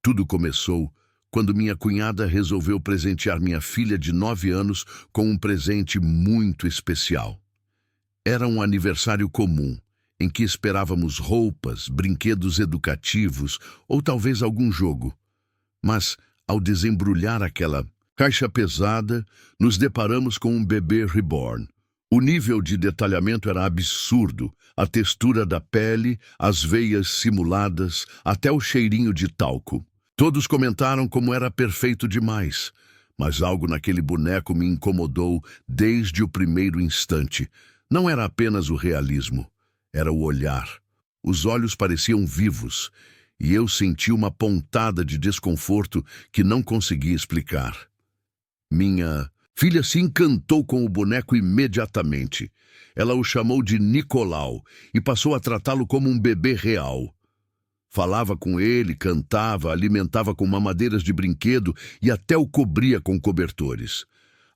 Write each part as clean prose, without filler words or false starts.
Tudo começou quando minha cunhada resolveu presentear minha filha de 9 anos com um presente muito especial. Era um aniversário comum, em que esperávamos roupas, brinquedos educativos ou talvez algum jogo. Mas, ao desembrulhar aquela caixa pesada, nos deparamos com um bebê reborn. O nível de detalhamento era absurdo, a textura da pele, as veias simuladas, até o cheirinho de talco. Todos comentaram como era perfeito demais, mas algo naquele boneco me incomodou desde o primeiro instante. Não era apenas o realismo, era o olhar. Os olhos pareciam vivos, e eu senti uma pontada de desconforto que não conseguia explicar. Minha filha se encantou com o boneco imediatamente. Ela o chamou de Nicolau e passou a tratá-lo como um bebê real. Falava com ele, cantava, alimentava com mamadeiras de brinquedo e até o cobria com cobertores.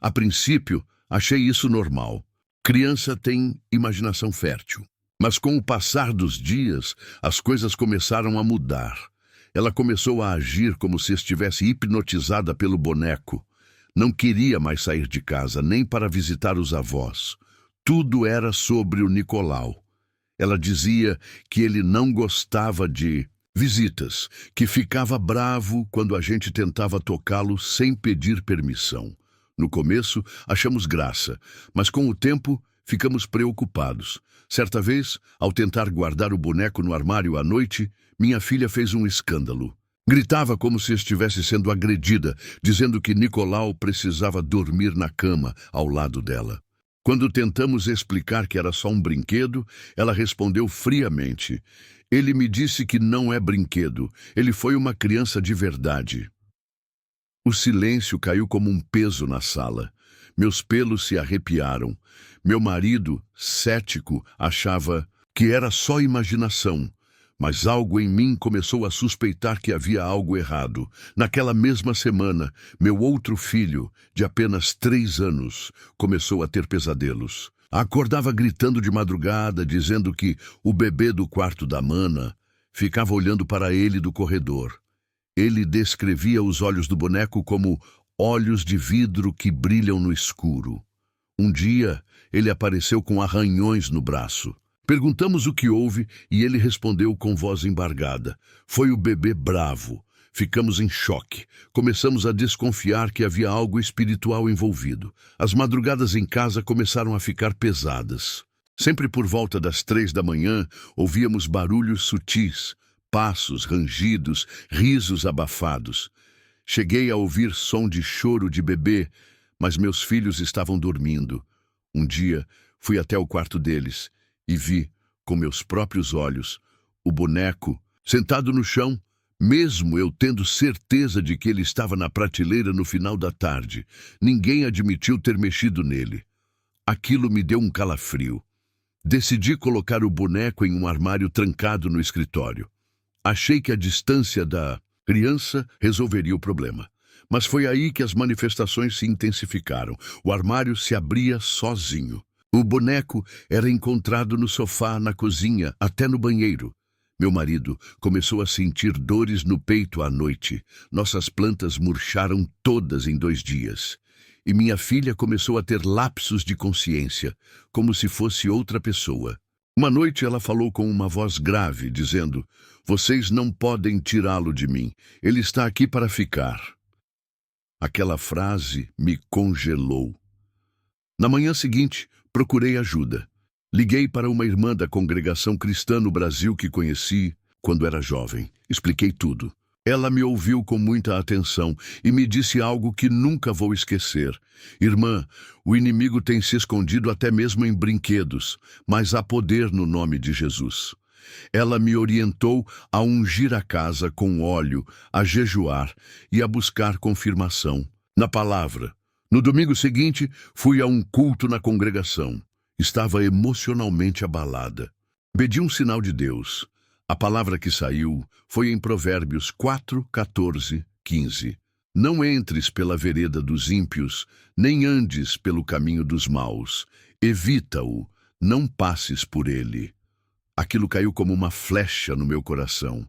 A princípio, achei isso normal. Criança tem imaginação fértil. Mas com o passar dos dias, as coisas começaram a mudar. Ela começou a agir como se estivesse hipnotizada pelo boneco. Não queria mais sair de casa, nem para visitar os avós. Tudo era sobre o Nicolau. Ela dizia que ele não gostava de visitas, que ficava bravo quando a gente tentava tocá-lo sem pedir permissão. No começo, achamos graça, mas com o tempo, ficamos preocupados. Certa vez, ao tentar guardar o boneco no armário à noite, minha filha fez um escândalo. Gritava como se estivesse sendo agredida, dizendo que Nicolau precisava dormir na cama ao lado dela. Quando tentamos explicar que era só um brinquedo, ela respondeu friamente: "Ele me disse que não é brinquedo, ele foi uma criança de verdade." O silêncio caiu como um peso na sala. Meus pelos se arrepiaram. Meu marido, cético, achava que era só imaginação. Mas algo em mim começou a suspeitar que havia algo errado. Naquela mesma semana, meu outro filho, de apenas 3 anos, começou a ter pesadelos. Acordava gritando de madrugada, dizendo que o bebê do quarto da Mana ficava olhando para ele do corredor. Ele descrevia os olhos do boneco como olhos de vidro que brilham no escuro. Um dia, ele apareceu com arranhões no braço. Perguntamos o que houve e ele respondeu com voz embargada: "Foi o bebê bravo." Ficamos em choque. Começamos a desconfiar que havia algo espiritual envolvido. As madrugadas em casa começaram a ficar pesadas. Sempre por volta das 3 da manhã, ouvíamos barulhos sutis, passos, rangidos, risos abafados. Cheguei a ouvir som de choro de bebê, mas meus filhos estavam dormindo. Um dia, fui até o quarto deles e vi, com meus próprios olhos, o boneco sentado no chão, mesmo eu tendo certeza de que ele estava na prateleira no final da tarde. Ninguém admitiu ter mexido nele. Aquilo me deu um calafrio. Decidi colocar o boneco em um armário trancado no escritório. Achei que a distância da criança resolveria o problema. Mas foi aí que as manifestações se intensificaram. O armário se abria sozinho. O boneco era encontrado no sofá, na cozinha, até no banheiro. Meu marido começou a sentir dores no peito à noite. Nossas plantas murcharam todas em 2 dias. E minha filha começou a ter lapsos de consciência, como se fosse outra pessoa. Uma noite ela falou com uma voz grave, dizendo: "Vocês não podem tirá-lo de mim. Ele está aqui para ficar." Aquela frase me congelou. Na manhã seguinte, procurei ajuda. Liguei para uma irmã da congregação cristã no Brasil que conheci quando era jovem. Expliquei tudo. Ela me ouviu com muita atenção e me disse algo que nunca vou esquecer. "Irmã, o inimigo tem se escondido até mesmo em brinquedos, mas há poder no nome de Jesus." Ela me orientou a ungir a casa com óleo, a jejuar e a buscar confirmação na palavra. No domingo seguinte, fui a um culto na congregação. Estava emocionalmente abalada. Pedi um sinal de Deus. A palavra que saiu foi em Provérbios 4, 14, 15. "Não entres pela vereda dos ímpios, nem andes pelo caminho dos maus. Evita-o, não passes por ele." Aquilo caiu como uma flecha no meu coração.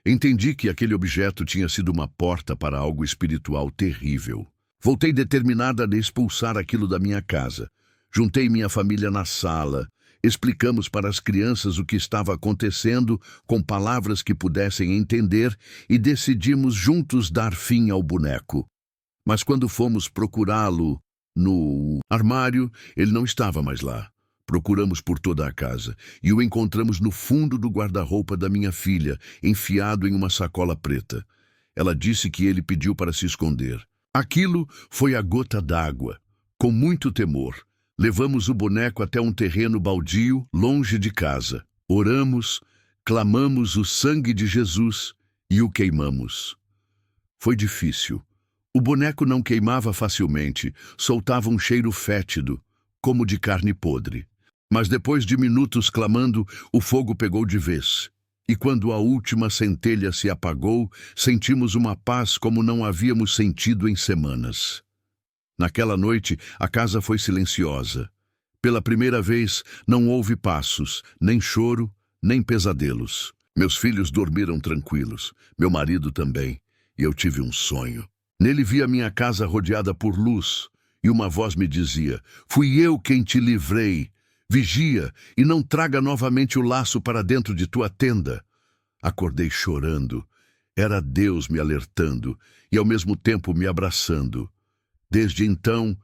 Entendi que aquele objeto tinha sido uma porta para algo espiritual terrível. Voltei determinada a expulsar aquilo da minha casa. Juntei minha família na sala. Explicamos para as crianças o que estava acontecendo com palavras que pudessem entender e decidimos juntos dar fim ao boneco. Mas quando fomos procurá-lo no armário, ele não estava mais lá. Procuramos por toda a casa e o encontramos no fundo do guarda-roupa da minha filha, enfiado em uma sacola preta. Ela disse que ele pediu para se esconder. Aquilo foi a gota d'água. Com muito temor, levamos o boneco até um terreno baldio, longe de casa. Oramos, clamamos o sangue de Jesus e o queimamos. Foi difícil. O boneco não queimava facilmente, soltava um cheiro fétido, como de carne podre. Mas depois de minutos clamando, o fogo pegou de vez. E quando a última centelha se apagou, sentimos uma paz como não havíamos sentido em semanas. Naquela noite, a casa foi silenciosa. Pela primeira vez, não houve passos, nem choro, nem pesadelos. Meus filhos dormiram tranquilos, meu marido também, e eu tive um sonho. Nele vi a minha casa rodeada por luz, e uma voz me dizia: "Fui eu quem te livrei. Vigia e não traga novamente o laço para dentro de tua tenda." Acordei chorando. Era Deus me alertando e ao mesmo tempo me abraçando. Desde então,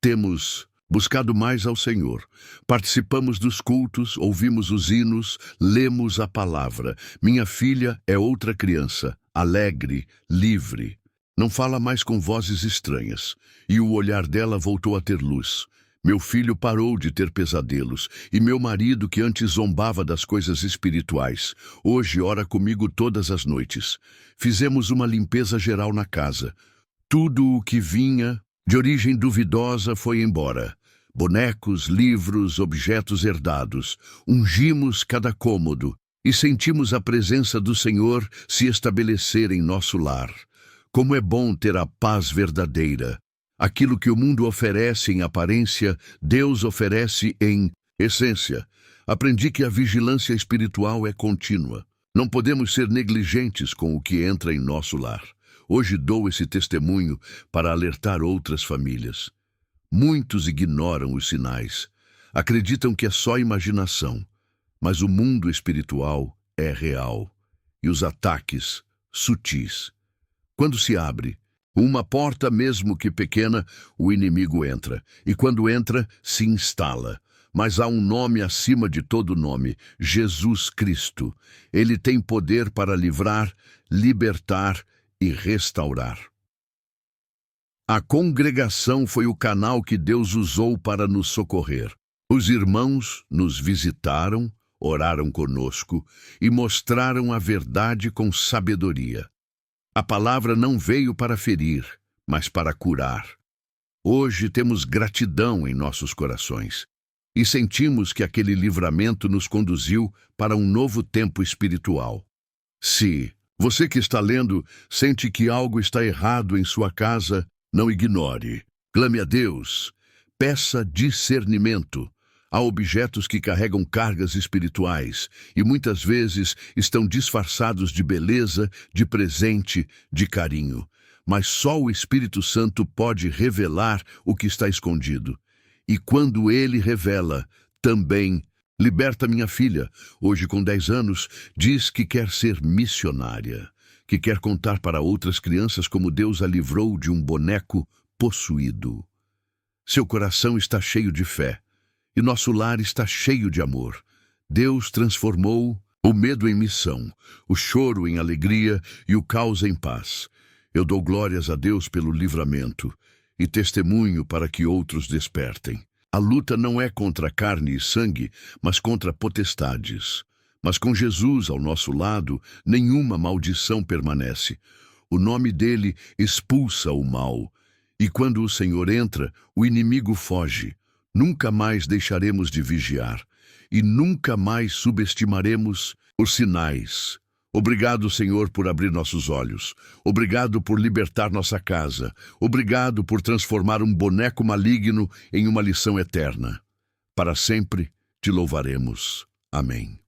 temos buscado mais ao Senhor. Participamos dos cultos, ouvimos os hinos, lemos a palavra. Minha filha é outra criança, alegre, livre. Não fala mais com vozes estranhas, e o olhar dela voltou a ter luz. Meu filho parou de ter pesadelos, e meu marido, que antes zombava das coisas espirituais, hoje ora comigo todas as noites. Fizemos uma limpeza geral na casa. Tudo o que vinha de origem duvidosa foi embora. Bonecos, livros, objetos herdados. Ungimos cada cômodo e sentimos a presença do Senhor se estabelecer em nosso lar. Como é bom ter a paz verdadeira. Aquilo que o mundo oferece em aparência, Deus oferece em essência. Aprendi que a vigilância espiritual é contínua. Não podemos ser negligentes com o que entra em nosso lar. Hoje dou esse testemunho para alertar outras famílias. Muitos ignoram os sinais. Acreditam que é só imaginação. Mas o mundo espiritual é real. E os ataques, sutis. Quando se abre uma porta, mesmo que pequena, o inimigo entra. E quando entra, se instala. Mas há um nome acima de todo nome: Jesus Cristo. Ele tem poder para livrar, libertar e restaurar. A congregação foi o canal que Deus usou para nos socorrer. Os irmãos nos visitaram, oraram conosco e mostraram a verdade com sabedoria. A palavra não veio para ferir, mas para curar. Hoje temos gratidão em nossos corações e sentimos que aquele livramento nos conduziu para um novo tempo espiritual. Se você que está lendo sente que algo está errado em sua casa, não ignore. Clame a Deus. Peça discernimento. Há objetos que carregam cargas espirituais e muitas vezes estão disfarçados de beleza, de presente, de carinho. Mas só o Espírito Santo pode revelar o que está escondido. E quando ele revela, também liberta minha filha, hoje com 10 anos, diz que quer ser missionária, que quer contar para outras crianças como Deus a livrou de um boneco possuído. Seu coração está cheio de fé. E nosso lar está cheio de amor. Deus transformou o medo em missão, o choro em alegria e o caos em paz. Eu dou glórias a Deus pelo livramento e testemunho para que outros despertem. A luta não é contra carne e sangue, mas contra potestades. Mas com Jesus ao nosso lado, nenhuma maldição permanece. O nome dele expulsa o mal. E quando o Senhor entra, o inimigo foge. Nunca mais deixaremos de vigiar e nunca mais subestimaremos os sinais. Obrigado, Senhor, por abrir nossos olhos. Obrigado por libertar nossa casa. Obrigado por transformar um boneco maligno em uma lição eterna. Para sempre te louvaremos. Amém.